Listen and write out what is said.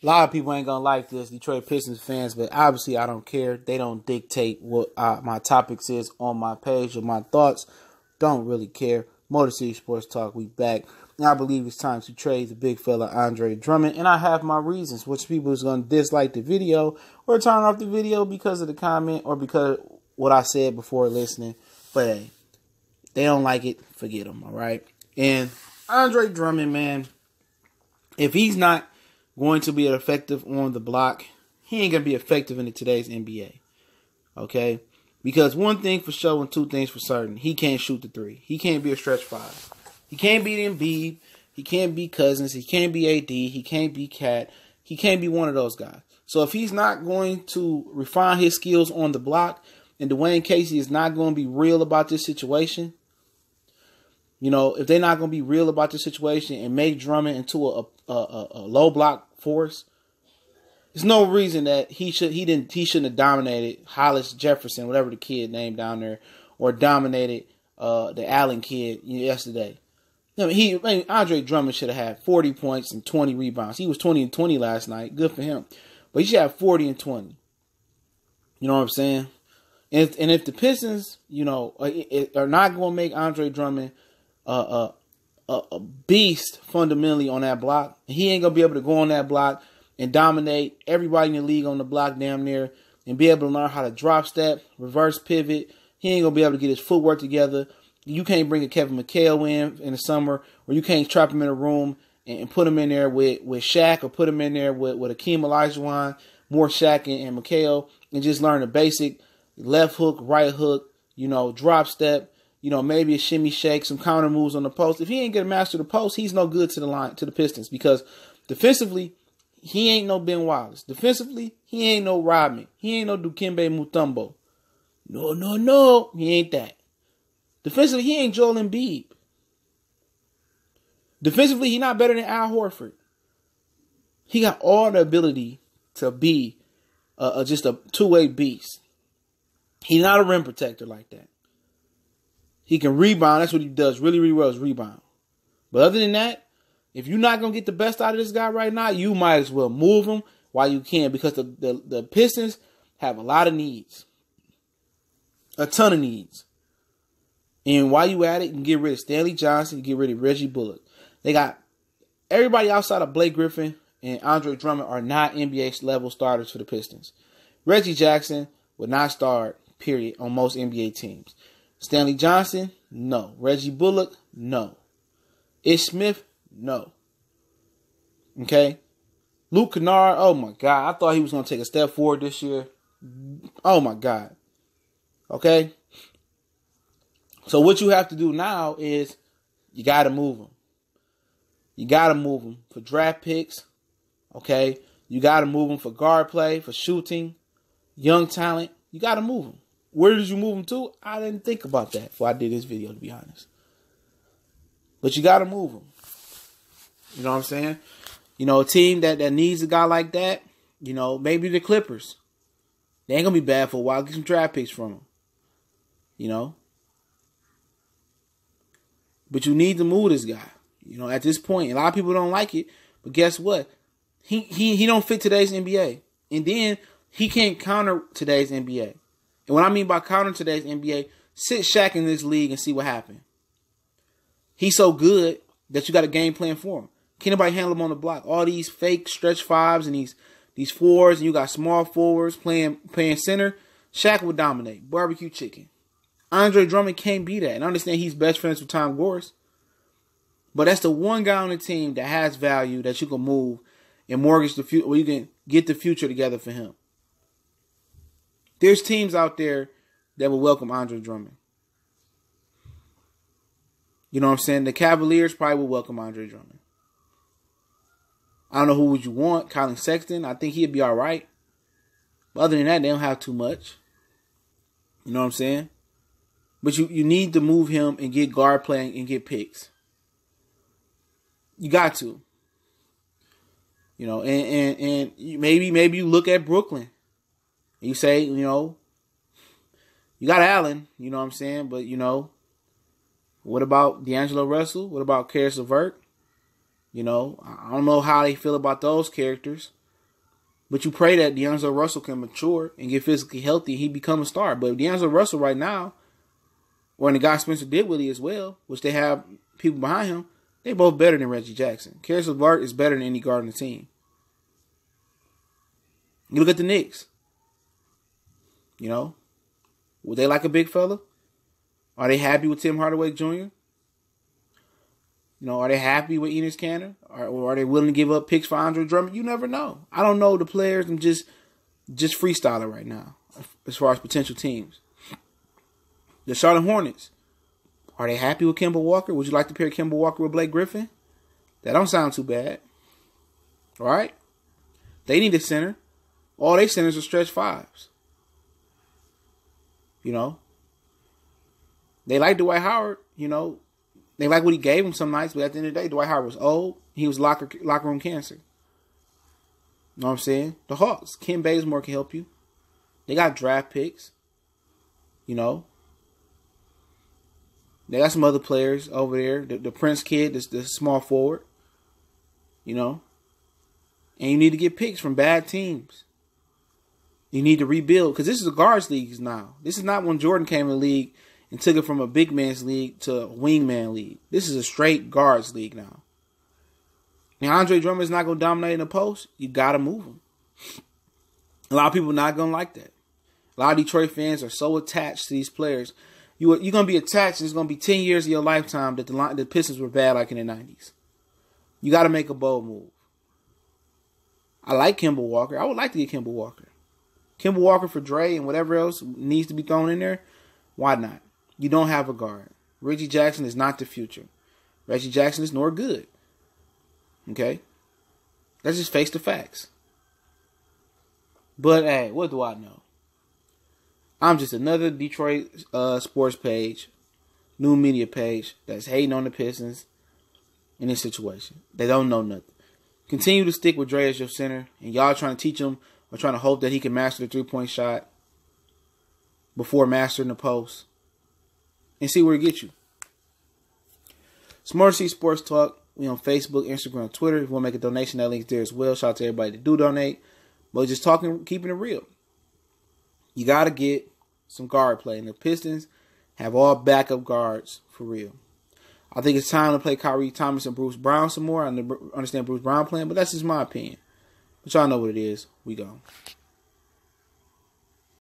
A lot of people ain't gonna like this, Detroit Pistons fans, but obviously I don't care. They don't dictate what my topics is on my page or my thoughts. Don't really care. Motor City Sports Talk, we back. And I believe it's time to trade the big fella Andre Drummond, and I have my reasons. Which people is gonna dislike the video or turn off the video because of the comment or because of what I said before listening. But hey, they don't like it, forget them, all right? And Andre Drummond, man, if he's not going to be effective on the block, he ain't going to be effective in today's NBA. Okay? Because one thing for sure and two things for certain, he can't shoot the three. He can't be a stretch five. He can't beat Embiid. He can't beat Cousins. He can't be AD. He can't be Cat. He can't be one of those guys. So if he's not going to refine his skills on the block, and Dwayne Casey is not going to be real about this situation, you know, if they're not going to be real about this situation and make Drummond into a low block force, there's no reason that he shouldn't have dominated Hollis Jefferson, whatever the kid named down there, or dominated the Allen kid yesterday. I mean, Andre Drummond should have had 40 points and 20 rebounds. He was 20 and 20 last night. Good for him. But he should have 40 and 20. You know what I'm saying? And if the Pistons, you know, are not going to make Andre Drummond a beast fundamentally on that block, he ain't going to be able to go on that block and dominate everybody in the league on the block damn near and be able to learn how to drop step, reverse pivot. He ain't going to be able to get his footwork together. You can't bring a Kevin McHale in the summer, or you can't trap him in a room and put him in there with Shaq, or put him in there with Akeem Olajuwon, more Shaq and McHale, and just learn the basic left hook, right hook, you know, drop step, you know, maybe a shimmy shake, some counter moves on the post. If he ain't gonna master the post, he's no good to the line, to the Pistons, because defensively, he ain't no Ben Wallace. Defensively, he ain't no Rodman. He ain't no Dikembe Mutombo. No, he ain't that. Defensively, he ain't Joel Embiid. Defensively, he not better than Al Horford. He got all the ability to be just a two-way beast. He's not a rim protector like that. He can rebound. That's what he does really, really well, is rebound. But other than that, if you're not going to get the best out of this guy right now, you might as well move him while you can, because the Pistons have a lot of needs. A ton of needs. And while you at it, you can get rid of Stanley Johnson, you get rid of Reggie Bullock. They got everybody outside of Blake Griffin and Andre Drummond are not NBA level starters for the Pistons. Reggie Jackson would not start, period, on most NBA teams. Stanley Johnson, no. Reggie Bullock, no. Ish Smith, no. Okay? Luke Kennard, oh my God. I thought he was going to take a step forward this year. Oh my God. Okay? So what you have to do now is you got to move him. You got to move him for draft picks. Okay? You got to move him for guard play, for shooting, young talent. You got to move him. Where did you move him to? I didn't think about that before I did this video, to be honest. But you got to move him. You know what I'm saying? You know, a team that needs a guy like that, you know, maybe the Clippers. They ain't going to be bad for a while. Get some draft picks from them. You know? But you need to move this guy. You know, at this point, a lot of people don't like it. But guess what? He don't fit today's NBA. And then he can't counter today's NBA. And what I mean by counter today's NBA, sit Shaq in this league and see what happened. He's so good that you got a game plan for him. Can't nobody handle him on the block. All these fake stretch fives and these fours, and you got small forwards playing center. Shaq would dominate. Barbecue chicken. Andre Drummond can't be that. And I understand he's best friends with Tom Gores. But that's the one guy on the team that has value that you can move and mortgage the future, or you can get the future together for him. There's teams out there that will welcome Andre Drummond. You know what I'm saying? The Cavaliers probably will welcome Andre Drummond. I don't know who would you want. Colin Sexton, I think he'd be all right. But other than that, they don't have too much. You know what I'm saying? But you need to move him and get guard play and get picks. You got to. You know, and maybe you look at Brooklyn. You say, you know, you got Allen, you know what I'm saying? But, you know, what about D'Angelo Russell? What about Karis LeVert? You know, I don't know how they feel about those characters. But you pray that D'Angelo Russell can mature and get physically healthy. He become a star. But D'Angelo Russell right now, or the guy Spencer Dinwiddie as well, which they have people behind him, they both better than Reggie Jackson. Karis LeVert is better than any guard on the team. You look at the Knicks. You know, would they like a big fella? Are they happy with Tim Hardaway Jr.? You know, are they happy with Enes Kanter? Or are they willing to give up picks for Andre Drummond? You never know. I don't know the players. I'm just freestyling right now as far as potential teams. The Charlotte Hornets. Are they happy with Kemba Walker? Would you like to pair Kemba Walker with Blake Griffin? That don't sound too bad. All right? They need a center. All they centers are stretch fives. You know? They like Dwight Howard. You know? They like what he gave him some nights, but at the end of the day, Dwight Howard was old. He was locker room cancer. You know what I'm saying? The Hawks. Ken Bazemore can help you. They got draft picks. You know? They got some other players over there. The Prince kid, the small forward. You know? And you need to get picks from bad teams. You need to rebuild. Because this is a guards league now. This is not when Jordan came in the league and took it from a big man's league to a wingman league. This is a straight guards league now. Now, Andre Drummond is not going to dominate in the post. You got to move him. A lot of people are not going to like that. A lot of Detroit fans are so attached to these players. You're going to be attached, and it's going to be 10 years of your lifetime that the Pistons were bad like in the 90s. You got to make a bold move. I like Kemba Walker. I would like to get Kemba Walker. Kemba Walker for Dre and whatever else needs to be thrown in there. Why not? You don't have a guard. Reggie Jackson is not the future. Reggie Jackson is nor good. Okay? Let's just face the facts. But, hey, what do I know? I'm just another Detroit sports page, new media page that's hating on the Pistons in this situation. They don't know nothing. Continue to stick with Dre as your center, and y'all trying to teach him or trying to hope that he can master the three-point shot before mastering the post and see where it gets you. Smart C Sports Talk. We on Facebook, Instagram, Twitter. If you want to make a donation, that link's there as well. Shout out to everybody that do donate. But just talking, keeping it real. You got to get some guard play. And the Pistons have all backup guards for real. I think it's time to play Kyrie Thomas and Bruce Brown some more. I understand Bruce Brown playing, but that's just my opinion. But y'all know what it is. We go.